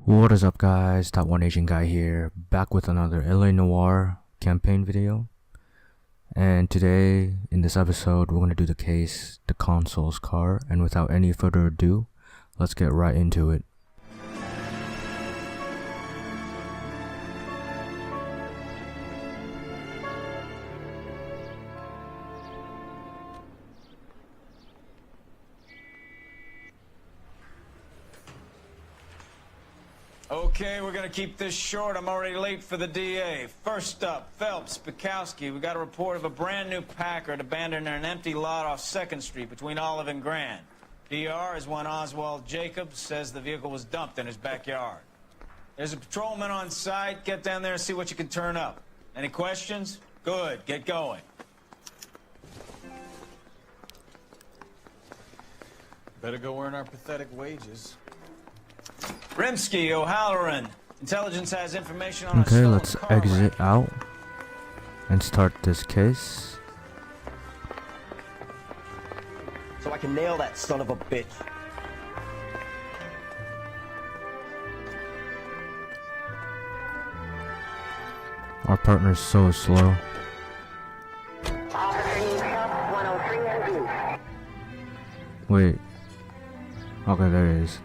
What is up guys, Datoneasianguy here, back with another LA Noire campaign video. And today, in this episode, we're going to do the case, the Consul'S car, and without any further ado, let's get right into it. Okay, we're gonna keep this short. I'm already late for the DA. First up, Phelps, Bukowski. We got a report of a brand new Packard abandoned in an empty lot off 2nd Street between Olive and Grand. DR is one Oswald Jacobs, says the vehicle was dumped in his backyard. There's a patrolman on site. Get down there and see what you can turn up. Any questions? Good, get going. Better go earn our pathetic wages. Rimsky, O'Halloran. Intelligence has information on Okay, let's exit out and start this case. So I can nail that son of a bitch. Our partner's so slow. Wait. Okay, there it is.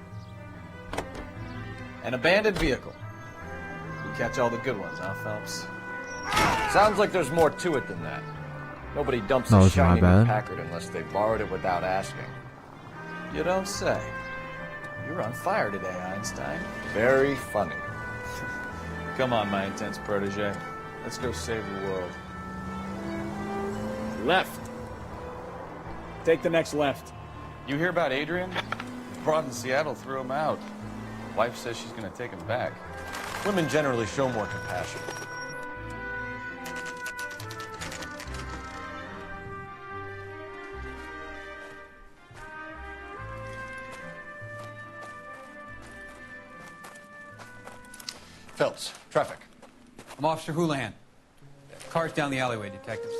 An abandoned vehicle. You catch all the good ones, huh, Phelps? Sounds like there's more to it than that. Nobody dumps a shiny new Packard unless they borrowed it without asking. You don't say. You're on fire today, Einstein. Very funny. Come on, my intense protege. Let's go save the world. Left. Take the next left. You hear about Adrian? Broad in Seattle threw him out. Wife says she's gonna take him back. Women generally show more compassion. Phelps, traffic. I'm Officer Houlihan. Cars down the alleyway, detectives.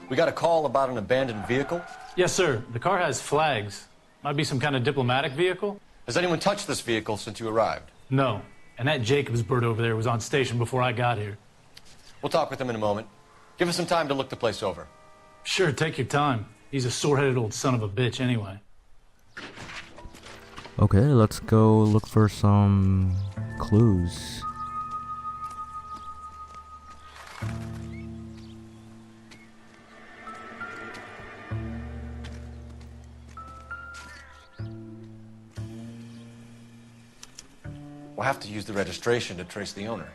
We got a call about an abandoned vehicle. Yes, sir. The car has flags. Might be some kind of diplomatic vehicle. Has anyone touched this vehicle since you arrived? No. And that Jacobs bird over there was on station before I got here. We'll talk with him in a moment. Give us some time to look the place over. Sure, take your time. He's a sore-headed old son of a bitch anyway. Okay, let's go look for some clues. We'll have to use the registration to trace the owner.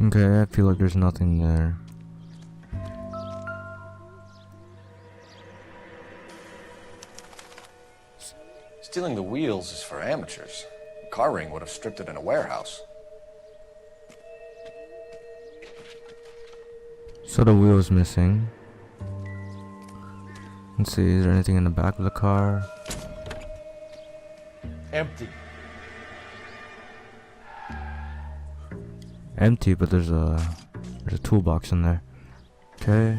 Okay, I feel like there's nothing there. Stealing the wheels is for amateurs. A car ring would have stripped it in a warehouse. So the wheel's missing. Let's see, is there anything in the back of the car? Empty. Empty, but there's a toolbox in there. Okay.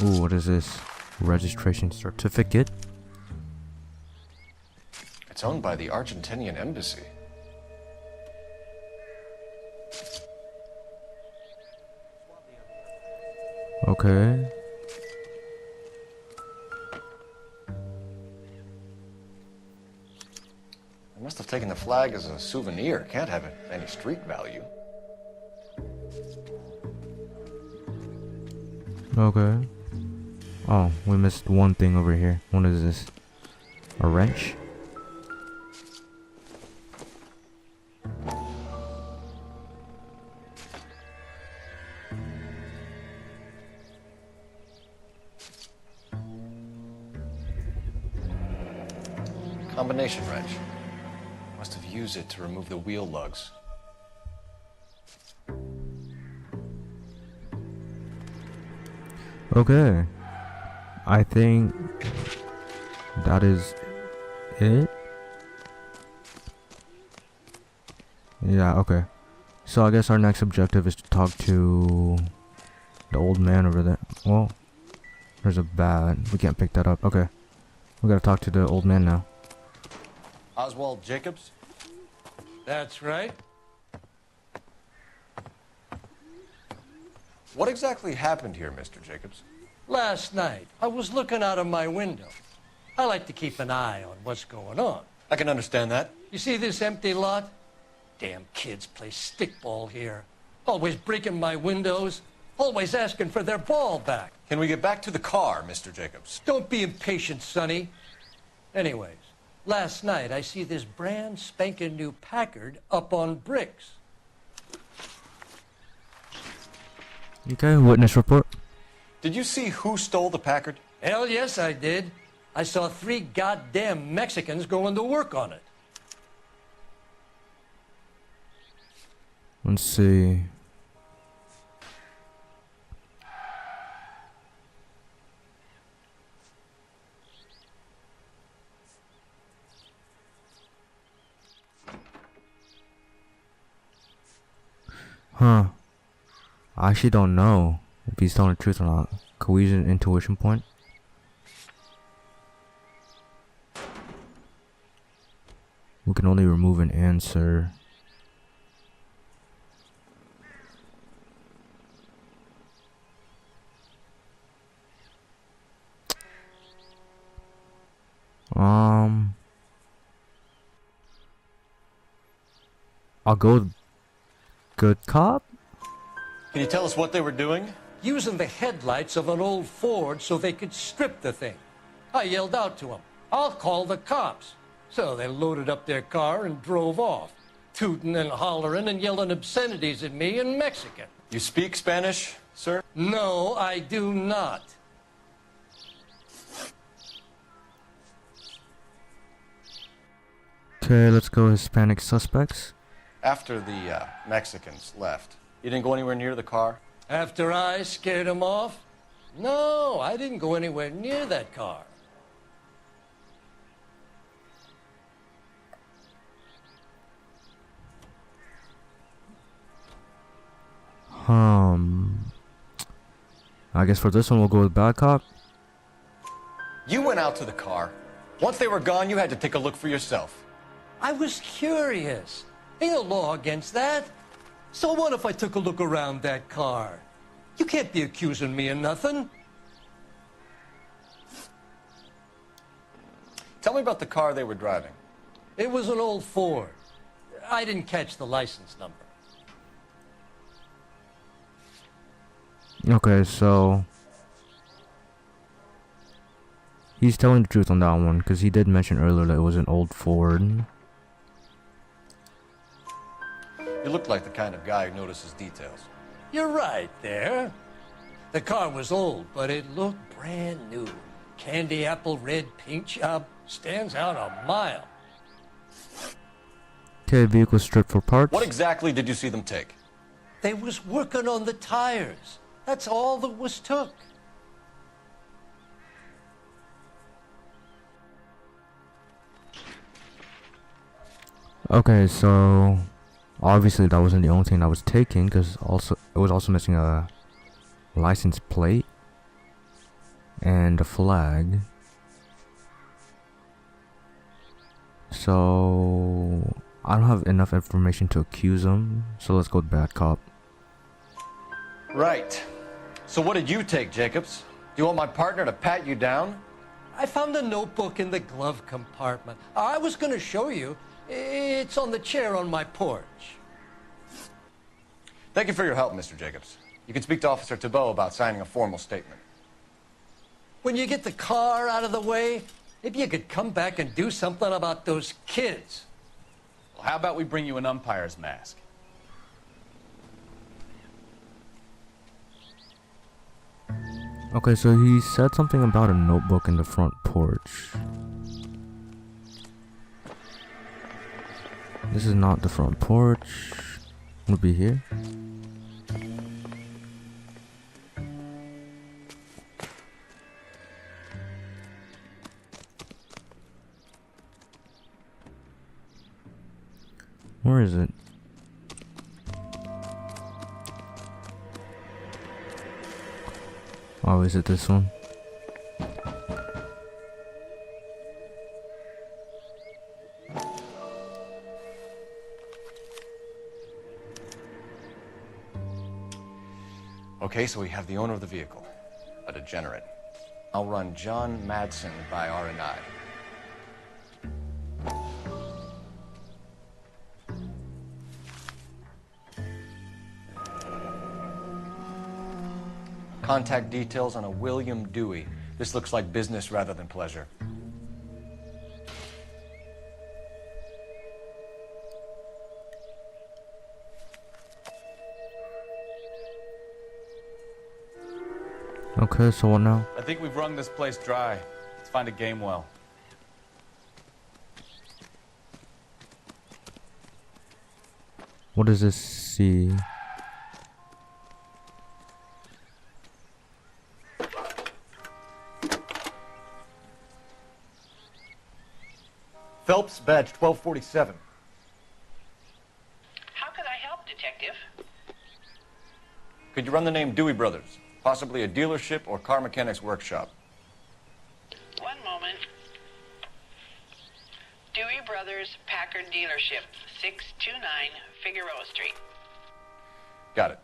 Ooh, what is this? Registration certificate? It's owned by the Argentinian embassy. Okay. They must have taken the flag as a souvenir. Can't have any street value. Okay. Oh, we missed one thing over here. What is this? A wrench? Combination wrench. Must have used it to remove the wheel lugs. Okay. I think that is it. Yeah, okay. So I guess our next objective is to talk to the old man over there. Well, there's a bat. We can't pick that up. Okay. We gotta talk to the old man now. Oswald Jacobs? That's right. What exactly happened here, Mr. Jacobs? Last night, I was looking out of my window. I like to keep an eye on what's going on. I can understand that. You see this empty lot? Damn kids play stickball here. Always breaking my windows. Always asking for their ball back. Can we get back to the car, Mr. Jacobs? Don't be impatient, Sonny. Anyways, last night I see this brand spanking new Packard up on bricks. Okay, witness report. Did you see who stole the Packard? Hell yes, I did. I saw 3 goddamn Mexicans going to work on it. Let's see. Huh. I actually don't know if he's telling the truth or not. Cohesion intuition point. We can only remove an answer. I'll go with good cop. Can you tell us what they were doing? Using the headlights of an old Ford so they could strip the thing. I yelled out to them, "I'll call the cops." So they loaded up their car and drove off, tooting and hollering and yelling obscenities at me in Mexican. You speak Spanish, sir? No, I do not. Okay, let's go Hispanic suspects. After the Mexicans left, you didn't go anywhere near the car? After I scared them off? No, I didn't go anywhere near that car. I guess for this one we'll go with bad cop. You went out to the car. Once they were gone, you had to take a look for yourself. I was curious. Ain't no law against that. So what if I took a look around that car? You can't be accusing me of nothing. Tell me about the car they were driving. It was an old Ford. I didn't catch the license number. Okay, so he's telling the truth on that one because he did mention earlier that it was an old Ford. You look like the kind of guy who notices details. You're right there. The car was old, but it looked brand new. Candy apple red paint job stands out a mile. Okay, vehicle stripped for parts. What exactly did you see them take? They was working on the tires. That's all that was took. Okay, so obviously that wasn't the only thing that was taken because also it was also missing a license plate and a flag. So I don't have enough information to accuse him, so let's go with bad cop. Right. So what did you take, Jacobs? Do you want my partner to pat you down? I found a notebook in the glove compartment. I was going to show you. It's on the chair on my porch. Thank you for your help, Mr. Jacobs. You can speak to Officer Thibault about signing a formal statement. When you get the car out of the way, maybe you could come back and do something about those kids. Well, how about we bring you an umpire's mask? Okay, so he said something about a notebook in the front porch. This is not the front porch. Would be here. Where is it? Oh, is it this one? Okay, so we have the owner of the vehicle, a degenerate. I'll run John Madsen by R&I. Contact details on a William Dewey. This looks like business rather than pleasure. Okay, so what now? I think we've wrung this place dry. Let's find a game well. What does this see? Phelps, badge 1247. How could I help, Detective? Could you run the name Dewey Brothers? Possibly a dealership or car mechanics workshop. One moment. Dewey Brothers Packard Dealership, 629 Figueroa Street. Got it.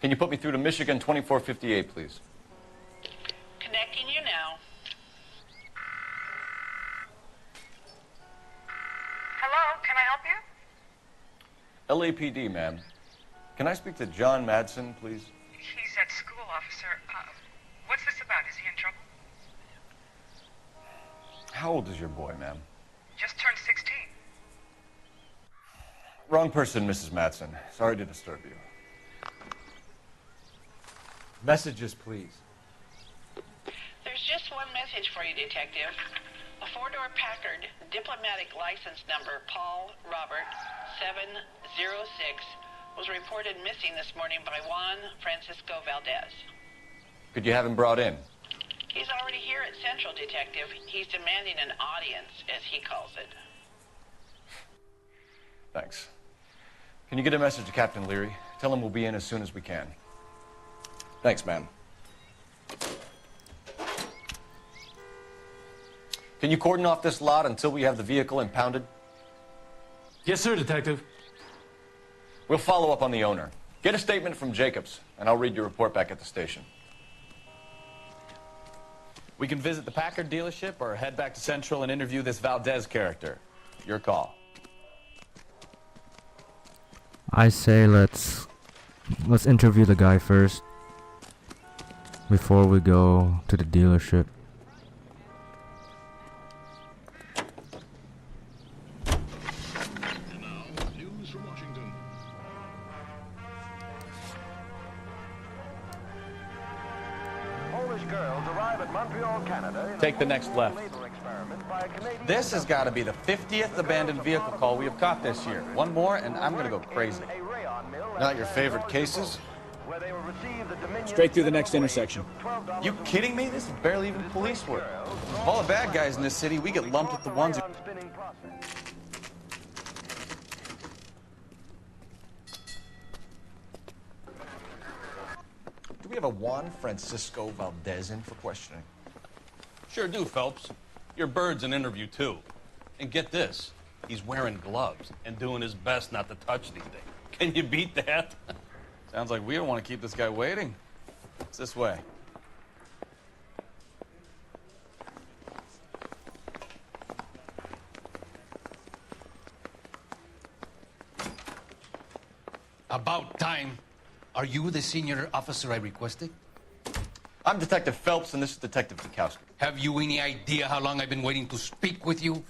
Can you put me through to Michigan 2458, please? Connecting you now. Hello, can I help you? LAPD, ma'am. Can I speak to John Madsen, please? He's at school, officer. What's this about? Is he in trouble? How old is your boy, ma'am? Just turned 16. Wrong person, Mrs. Madsen. Sorry to disturb you. Messages, please. There's just one message for you, Detective. A four-door Packard, diplomatic license number Paul Robert 706, was reported missing this morning by Juan Francisco Valdez. Could you have him brought in? He's already here at Central, Detective. He's demanding an audience, as he calls it. Thanks. Can you get a message to Captain Leary? Tell him we'll be in as soon as we can. Thanks, ma'am. Can you cordon off this lot until we have the vehicle impounded? Yes, sir, Detective. We'll follow up on the owner. Get a statement from Jacobs, and I'll read your report back at the station. We can visit the Packard dealership or head back to Central and interview this Valdez character. Your call. I say let's interview the guy first before we go to the dealership. Take the next left. This has got to be the 50th abandoned vehicle call we have caught this year. One more, and I'm going to go crazy. Not your favorite cases? Straight through the next intersection. You kidding me? This is barely even police work. Of all the bad guys in this city, we get lumped with the ones who... Do we have a Juan Francisco Valdez in for questioning? Sure do, Phelps. Your bird's an interview, too. And get this, he's wearing gloves and doing his best not to touch anything. Can you beat that? Sounds like we don't want to keep this guy waiting. It's this way. About time. Are you the senior officer I requested? I'm Detective Phelps, and this is Detective Bukowski. Have you any idea how long I've been waiting to speak with you?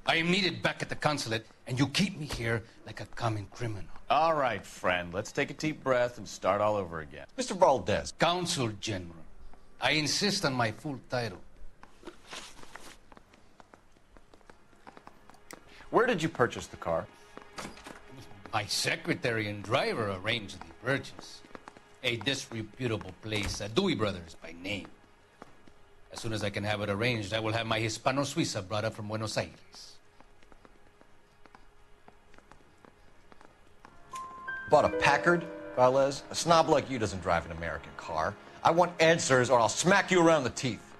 I am needed back at the consulate, and you keep me here like a common criminal. All right, friend. Let's take a deep breath and start all over again. Mr. Valdez. Consul General. I insist on my full title. Where did you purchase the car? My secretary and driver arranged the purchase. A disreputable place, Dewey Brothers by name. As soon as I can have it arranged, I will have my Hispano-Suiza brought up from Buenos Aires. Bought a Packard, Valdez? A snob like you doesn't drive an American car. I want answers or I'll smack you around the teeth.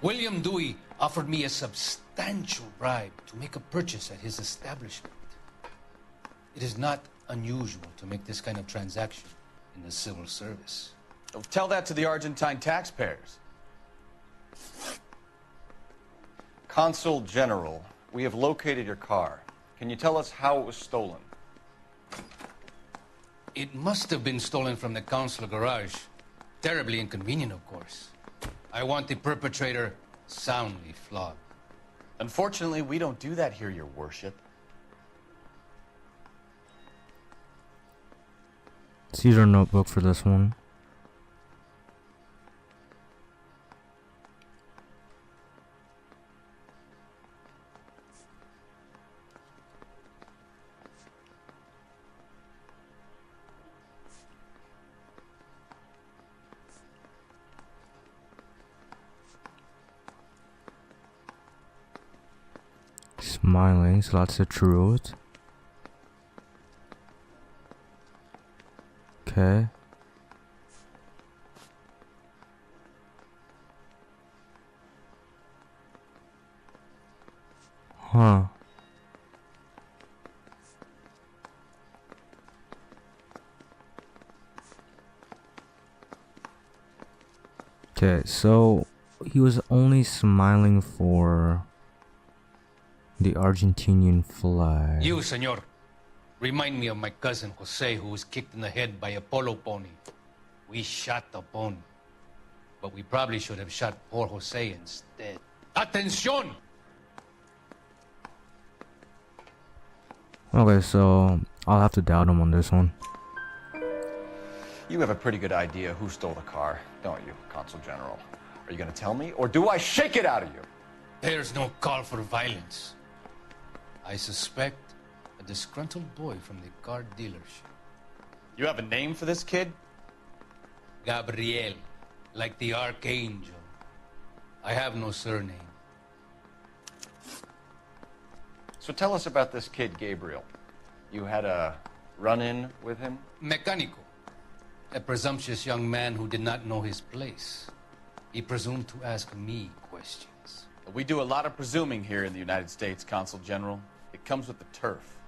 William Dewey offered me a substantial bribe to make a purchase at his establishment. It is not unusual to make this kind of transaction in the civil service. Tell that to the Argentine taxpayers. Consul General, we have located your car. Can you tell us how it was stolen? It must have been stolen from the consular garage. Terribly inconvenient, of course. I want the perpetrator soundly flogged. Unfortunately, we don't do that here, Your Worship. Let's use our notebook for this one. Smiling, so that's the truth. Okay. Huh. Okay, so he was only smiling for the Argentinian flag. You, senor, remind me of my cousin Jose, who was kicked in the head by a polo pony. We shot the pony, but we probably should have shot poor Jose instead. Atención! Okay, so I'll have to doubt him on this one. You have a pretty good idea who stole the car, don't you, Consul General? Are you going to tell me, or do I shake it out of you? There's no call for violence. I suspect a disgruntled boy from the car dealership. You have a name for this kid? Gabriel, like the archangel. I have no surname. So tell us about this kid, Gabriel. You had a run-in with him? Mecánico. A presumptuous young man who did not know his place. He presumed to ask me questions. We do a lot of presuming here in the United States, Consul General. It comes with the turf.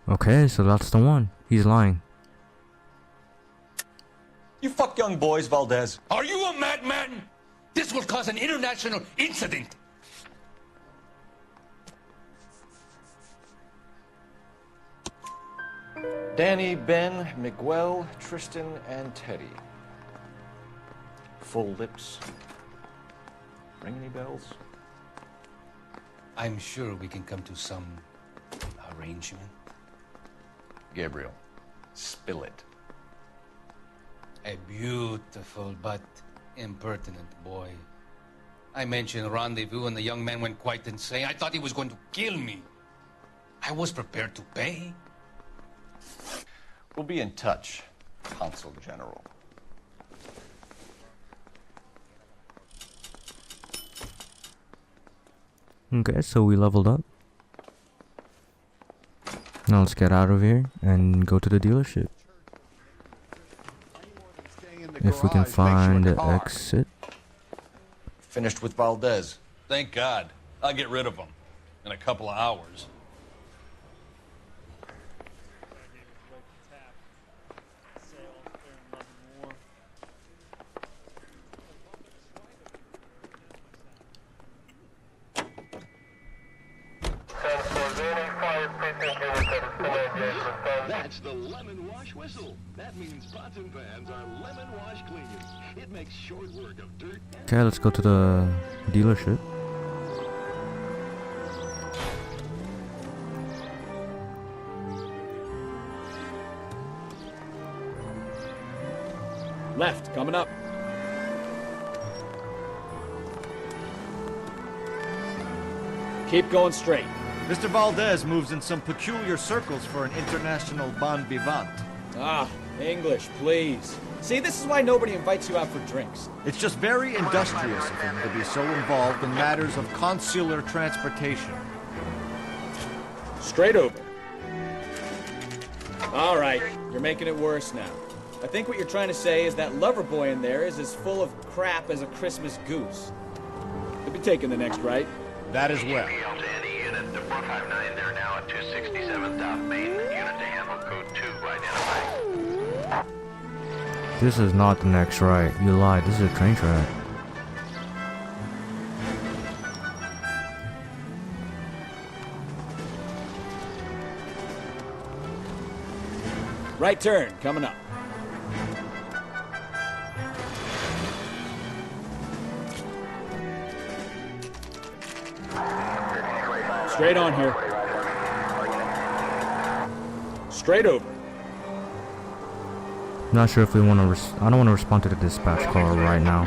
Okay, so that's the one. He's lying. You fuck young boys, Valdez. Are you a madman? This will cause an international incident. Danny, Ben, Miguel, Tristan, and Teddy. Full lips. Ring any bells? I'm sure we can come to some arrangement. Gabriel, spill it. A beautiful but impertinent boy. I mentioned rendezvous and the young man went quite insane. I thought he was going to kill me. I was prepared to pay. We'll be in touch, Consul General. Okay, so we leveled up. Now let's get out of here and go to the dealership. If we can find the exit. Finished with Valdez. Thank God. I'll get rid of him in a couple of hours. That's the lemon wash whistle. That means pots and pans are lemon wash clean. It makes short work of dirt. Okay, let's go to the dealership. Left, coming up. Keep going straight. Mr. Valdez moves in some peculiar circles for an international bon vivant. Ah, English, please. See, this is why nobody invites you out for drinks. It's just very industrious of him to be so involved in matters of consular transportation. Straight over. All right, you're making it worse now. I think what you're trying to say is that lover boy in there is as full of crap as a Christmas goose. You'll be taking the next right. That as well. To any unit, the 459, they're now at 267 South Main. Unit to handle code 2 identified. This is not the next right. You lied. This is a train track. Right turn, coming up. Straight on here. Straight over. Not sure if we want to. I don't want to respond to the dispatch call right now.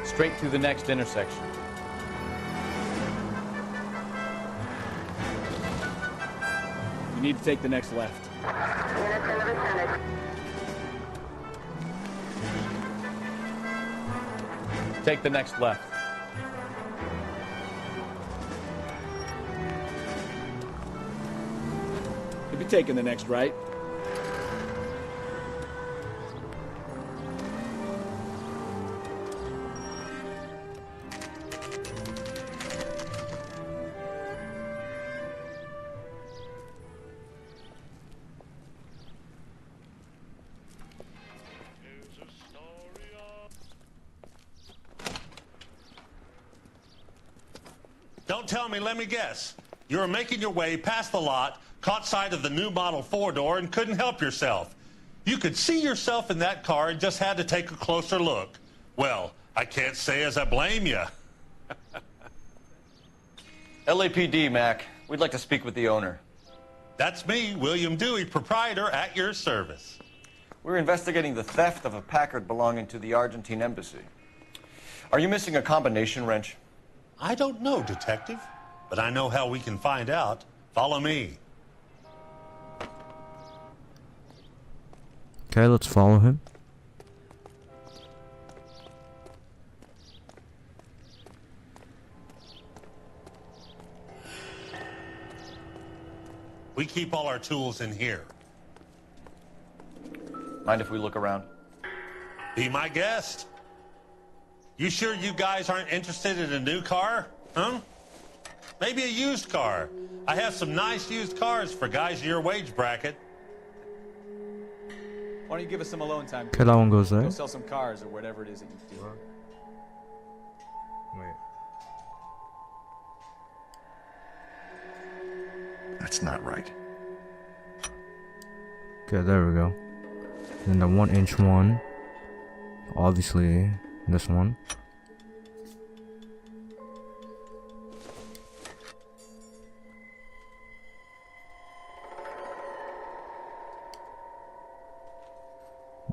Straight through the next intersection. You need to take the next left. Take the next left. You'll be taking the next right. Don't tell me, let me guess. You were making your way past the lot, caught sight of the new model 4-door, and couldn't help yourself. You could see yourself in that car and just had to take a closer look. Well, I can't say as I blame you. LAPD, Mac. We'd like to speak with the owner. That's me, William Dewey, proprietor, at your service. We're investigating the theft of a Packard belonging to the Argentine embassy. Are you missing a combination wrench? I don't know, Detective, but I know how we can find out. Follow me. Okay, let's follow him. We keep all our tools in here. Mind if we look around? Be my guest. You sure you guys aren't interested in a new car? Huh? Maybe a used car. I have some nice used cars for guys in your wage bracket. Why don't you give us some alone time? Okay, that one goes there. Go sell some cars or whatever it is that you do. Wait. That's not right. Okay, there we go. Then the 1-inch one. Obviously, this one.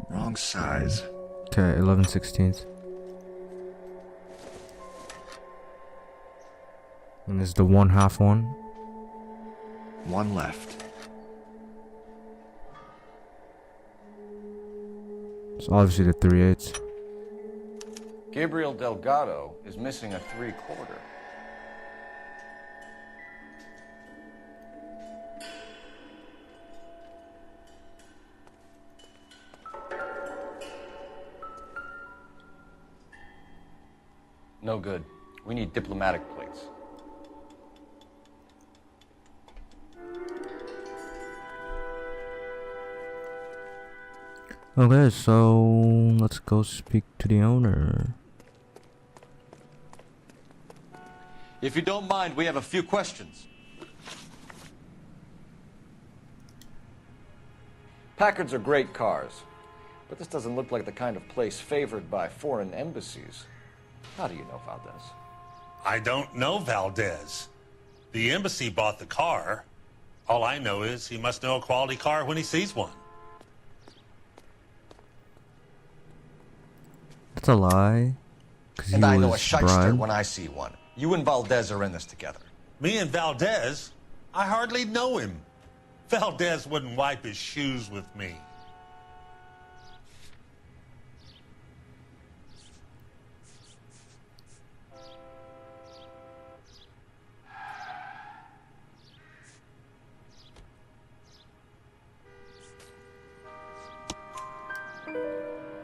Wrong size. Okay, 11/16. And this is the 1/2 one. One left. It's obviously the 3/8. Gabriel Delgado is missing a 3/4. No good. We need diplomatic plates. Okay, so let's go speak to the owner. If you don't mind, we have a few questions. Packards are great cars, but this doesn't look like the kind of place favored by foreign embassies. How do you know Valdez? I don't know Valdez. The embassy bought the car. All I know is he must know a quality car when he sees one. That's a lie. And I know a shyster when I see one. You and Valdez are in this together. Me and Valdez? I hardly know him. Valdez wouldn't wipe his shoes with me.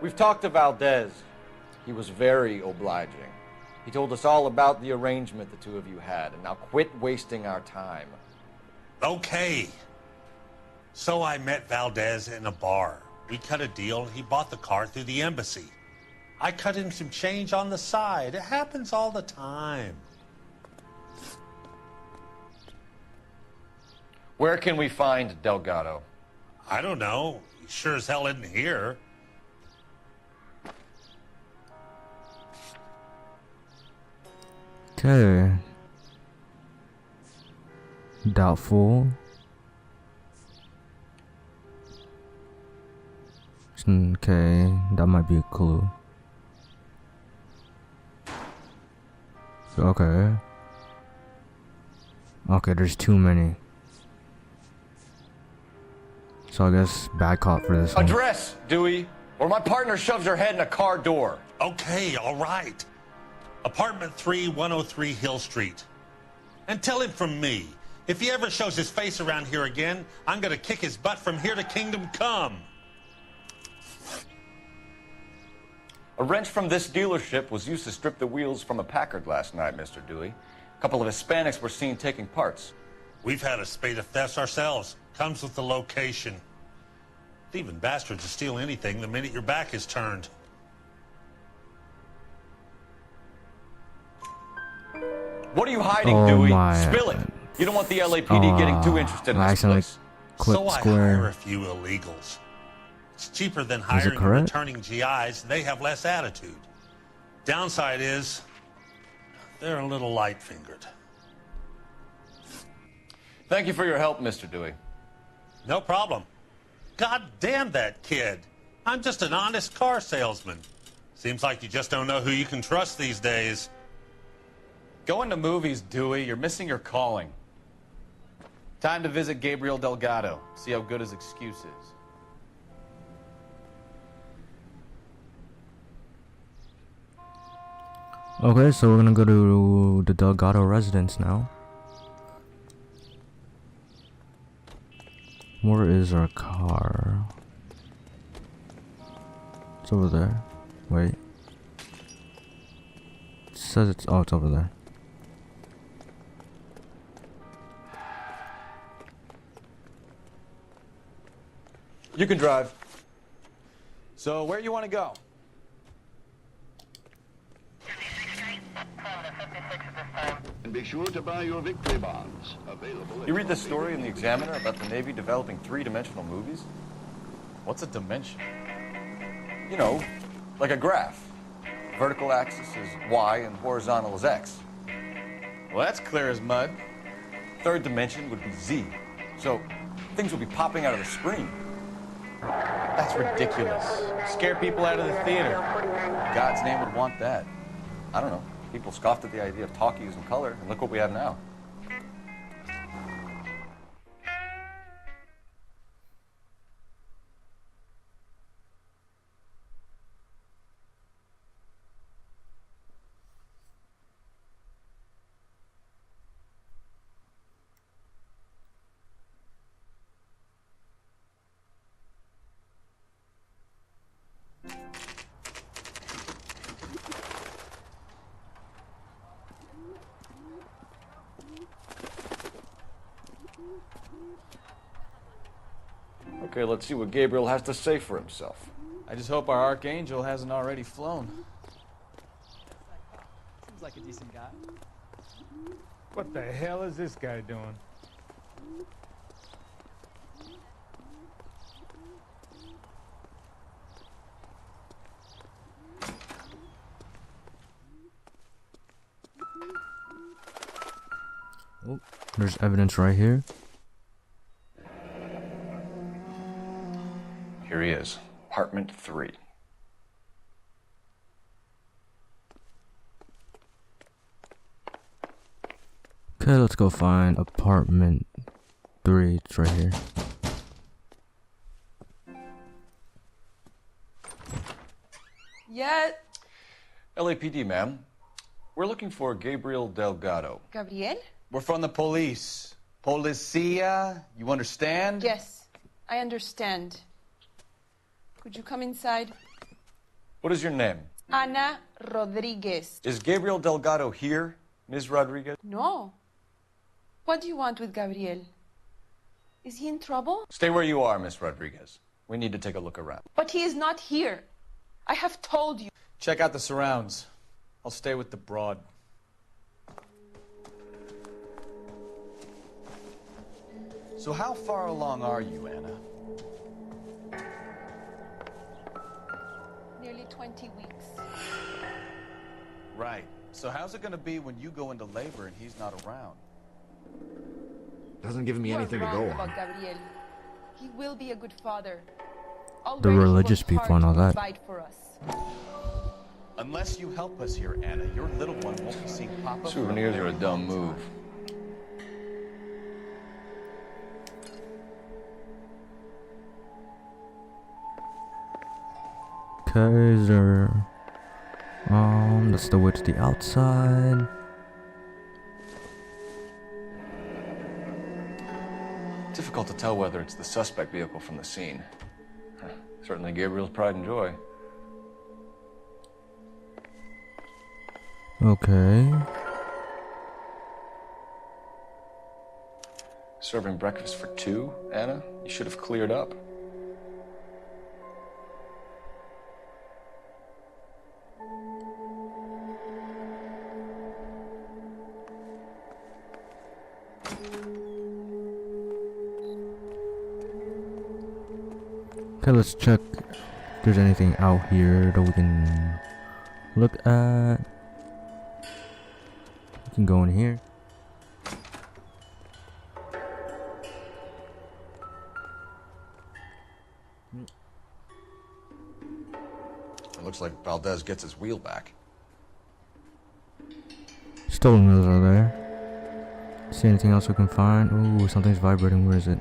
We've talked to Valdez. He was very obliging. He told us all about the arrangement the two of you had, and now quit wasting our time. Okay. So I met Valdez in a bar. We cut a deal, and he bought the car through the embassy. I cut him some change on the side. It happens all the time. Where can we find Delgado? I don't know. He sure as hell isn't here. Okay. Doubtful. Okay, that might be a clue. Okay. Okay, there's too many. So I guess bad cop for this one. Address, Dewey, or my partner shoves her head in a car door. Okay, all right. Apartment 3, 103 Hill Street. And tell him from me, if he ever shows his face around here again, I'm gonna kick his butt from here to Kingdom Come. A wrench from this dealership was used to strip the wheels from a Packard last night, Mr. Dewey. A couple of Hispanics were seen taking parts. We've had a spate of thefts ourselves. Comes with the location. Thieving bastards will steal anything the minute your back is turned. What are you hiding, Oh Dewey? my. Spill it. You don't want the LAPD getting too interested in this place. So I square. hire a few illegals. It's cheaper than hiring and returning GIs, and they have less attitude. Downside is, they're a little light-fingered. Thank you for your help, Mr. Dewey. No problem. God damn that kid. I'm just an honest car salesman. Seems like you just don't know who you can trust these days. Going to movies, Dewey. You're missing your calling. Time to visit Gabriel Delgado. See how good his excuse is. Okay, so we're gonna go to the Delgado residence now. Where is our car? It's over there. Wait. It says it's it's over there. You can drive. So where you want to go? And be sure to buy your victory bonds. Available. You read the story in the Examiner about the Navy developing three-dimensional movies? What's a dimension? You know, like a graph. Vertical axis is Y and horizontal is X. Well, that's clear as mud. Third dimension would be Z. So things would be popping out of the screen. That's ridiculous. Scare people out of the theater. God's name would want that. I don't know. People scoffed at the idea of talkies in color, and look what we have now. Okay, let's see what Gabriel has to say for himself. I just hope our Archangel hasn't already flown. Seems like a decent guy. What the hell is this guy doing? Oh, there's evidence right here. Here he is, apartment 3. Okay, let's go find apartment 3. It's right here. Yeah. LAPD, ma'am. We're looking for Gabriel Delgado. Gabriel? We're from the police. Policia, you understand? Yes, I understand. Could you come inside? What is your name? Ana Rodriguez. Is Gabriel Delgado here, Ms. Rodriguez? No. What do you want with Gabriel? Is he in trouble? Stay where you are, Ms. Rodriguez. We need to take a look around. But he is not here. I have told you. Check out the surrounds. I'll stay with the broad. So how far along are you, Anna? Nearly 20 weeks. Right. So how's it gonna be when you go into labor and he's not around? Doesn't give me anything to go on. Gabriel. He will be a good father. The religious people and all that. Fight for us. Unless you help us here, Anna, your little one won't be seeing Papa. Souvenirs are a dumb move. Kaiser. That's the way to the outside. Difficult to tell whether it's the suspect vehicle from the scene. Certainly Gabriel's pride and joy. Okay. Serving breakfast for 2, Anna? You should have cleared up. Okay, let's check if there's anything out here that we can look at. We can go in here. It looks like Valdez gets his wheel back. Stolen wheels are there. See anything else we can find? Ooh, something's vibrating. Where is it?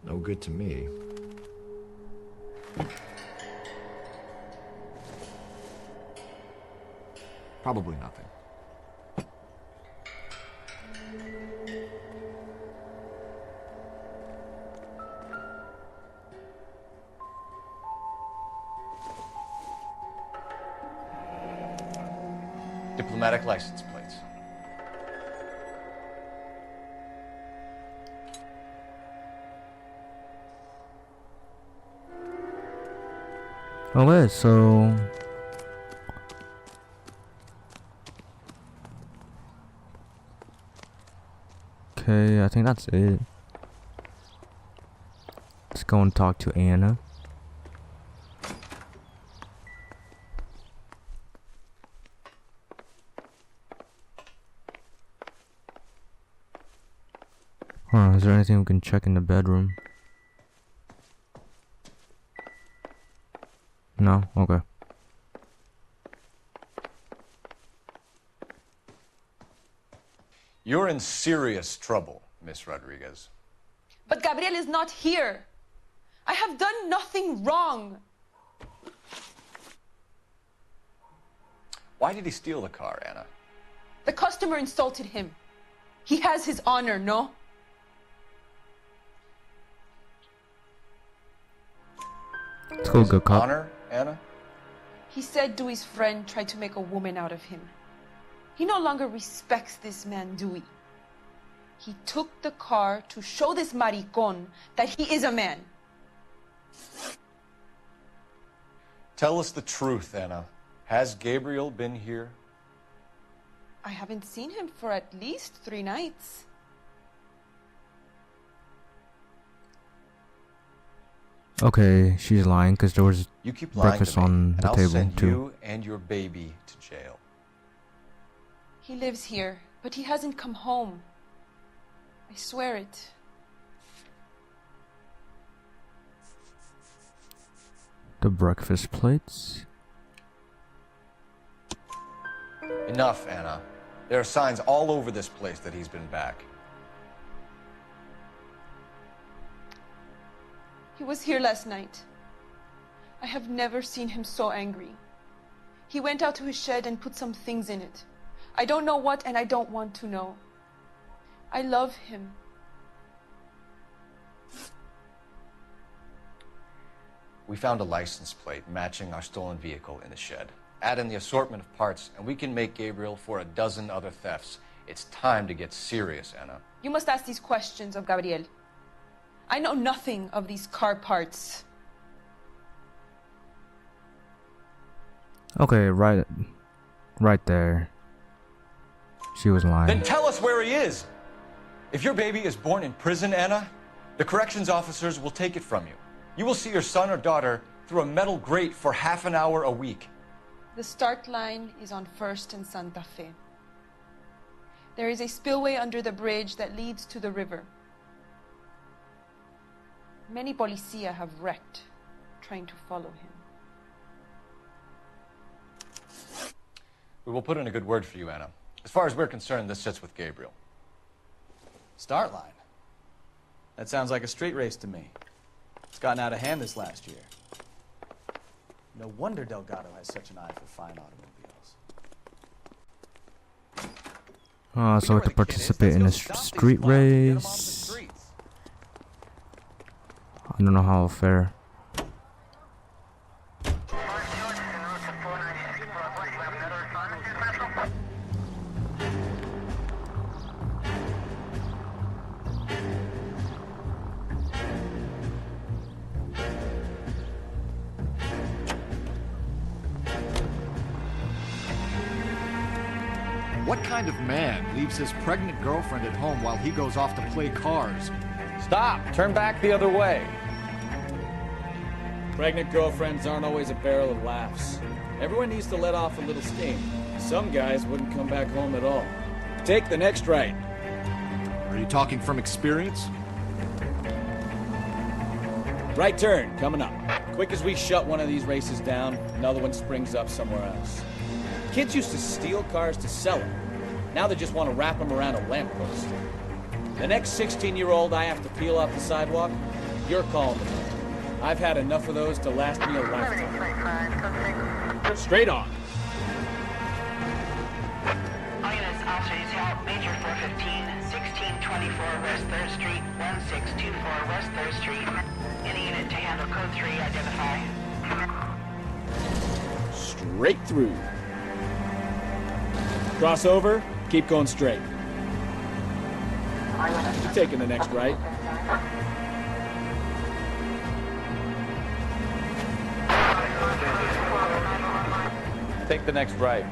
No good to me. Probably nothing. Diplomatic license plates. Okay, so okay, I think that's it. Let's go and talk to Anna. Is there anything we can check in the bedroom? No? Okay. You're in serious trouble, Miss Rodriguez. But Gabriel is not here. I have done nothing wrong. Why did he steal the car, Anna? The customer insulted him. He has his honor, no? Let's go, good cop. Honor, Anna? He said Dewey's friend tried to make a woman out of him. He no longer respects this man, Dewey. He took the car to show this maricon that he is a man. Tell us the truth, Anna. Has Gabriel been here? I haven't seen him for at least 3 nights. Okay, she's lying because there was You keep lying breakfast to me, on and the I'll table send too. you and your baby to jail. He lives here, but he hasn't come home. I swear it. The breakfast plates. Enough, Anna. There are signs all over this place that he's been back. He was here last night. I have never seen him so angry. He went out to his shed and put some things in it. I don't know what, and I don't want to know. I love him. We found a license plate matching our stolen vehicle in the shed. Add in the assortment of parts, and we can make Gabriel for a dozen other thefts. It's time to get serious, Anna. You must ask these questions of Gabriel. I know nothing of these car parts. Okay, right there. She was lying. Then tell us where he is! If your baby is born in prison, Anna, the corrections officers will take it from you. You will see your son or daughter through a metal grate for half an hour a week. The start line is on 1st and Santa Fe. There is a spillway under the bridge that leads to the river. Many policia have wrecked trying to follow him. We will put in a good word for you, Anna. As far as we're concerned, this sits with Gabriel. Start line? That sounds like a street race to me. It's gotten out of hand this last year. No wonder Delgado has such an eye for fine automobiles. So we have to participate in a street race. I don't know how fair. What kind of man leaves his pregnant girlfriend at home while he goes off to play cars? Stop! Turn back the other way. Pregnant girlfriends aren't always a barrel of laughs. Everyone needs to let off a little steam. Some guys wouldn't come back home at all. Take the next right. Are you talking from experience? Right turn, coming up. Quick as we shut one of these races down, another one springs up somewhere else. Kids used to steal cars to sell them. Now they just want to wrap them around a lamppost. The next 16-year-old I have to peel off the sidewalk, you're calling me. I've had enough of those to last me a lifetime. Straight on. All units, officers help. Major 415, 1624 West 3rd Street, 1624 West 3rd Street. Any unit to handle code 3, identify. Straight through. Cross over, keep going straight. You're taking the next right. Take the next right.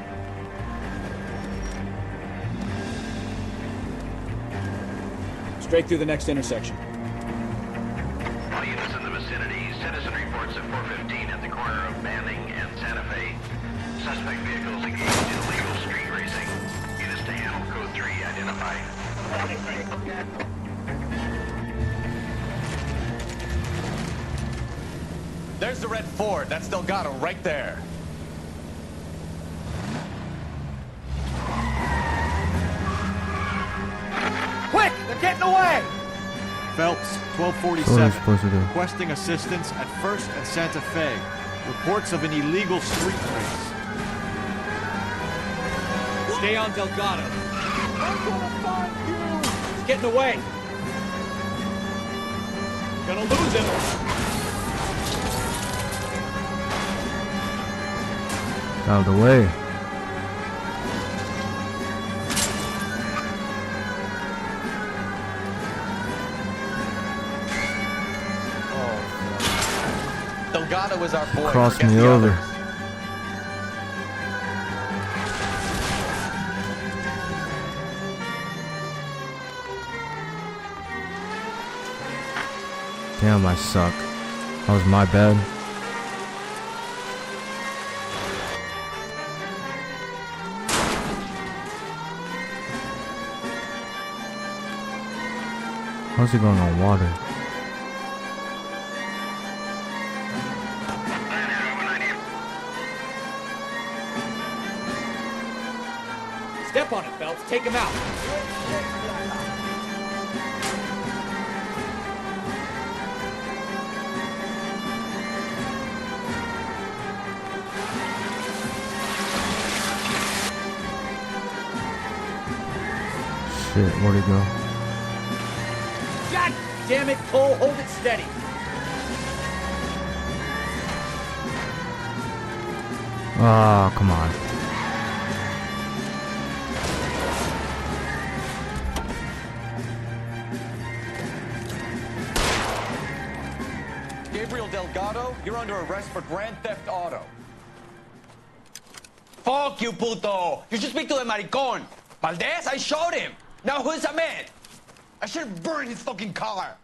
Straight through the next intersection. All units in the vicinity, citizen reports at 415 at the corner of Banning and Santa Fe. Suspect vehicles engaged in illegal street racing. Units to handle code 3, identify. There's the red Ford. That's Delgado right there. Quick! They're getting away! Phelps, So what are we supposed 1247. to do? Requesting assistance at 1st and Santa Fe. Reports of an illegal street race. Stay on Delgado. I'm gonna find you! He's getting away! Gonna lose him! Out of the way. Delgado is our boy. Cross Forget me the over. others. Damn, I suck. That was my bad. How's he going on water? now. Shit, where'd he go? God damn it, Cole, hold it steady. Oh, come on. Gabriel Delgado, you're under arrest for Grand Theft Auto. Fuck you, puto! You should speak to the maricón. Valdez, I showed him. Now who's Ahmed? I should have burned his fucking car.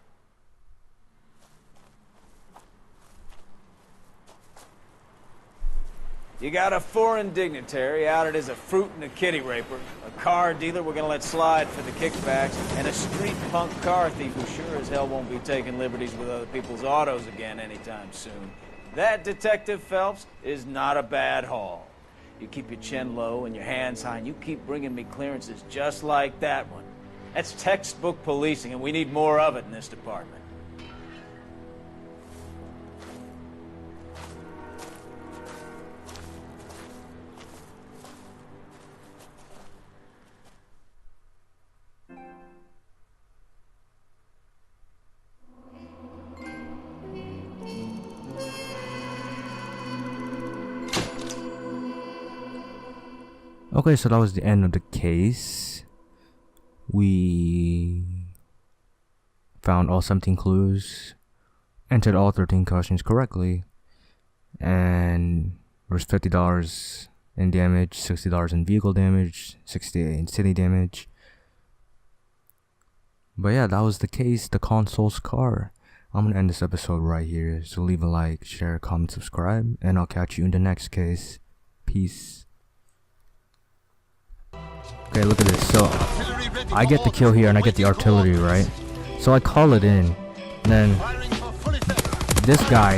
You got a foreign dignitary outed as a fruit and a kitty raper, a car dealer we're gonna let slide for the kickbacks, and a street punk car thief who sure as hell won't be taking liberties with other people's autos again anytime soon. That, Detective Phelps, is not a bad haul. You keep your chin low and your hands high, and you keep bringing me clearances just like that one. That's textbook policing, and we need more of it in this department. Okay, so that was the end of the case. We found all 17 clues, entered all 13 questions correctly, and there's $50 in damage, $60 in vehicle damage, $68 in city damage. But yeah, that was the case, the Consul'S car. I'm gonna end this episode right here, so leave a like, share, comment, subscribe, and I'll catch you in the next case. Peace. Okay, look at this. So I get the kill here and I get the artillery, right? So I call it in, and then this guy,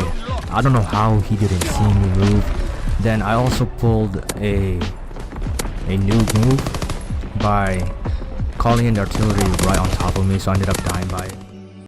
I don't know how he didn't see me move. Then I also pulled a new move by calling in the artillery right on top of me, so I ended up dying by it.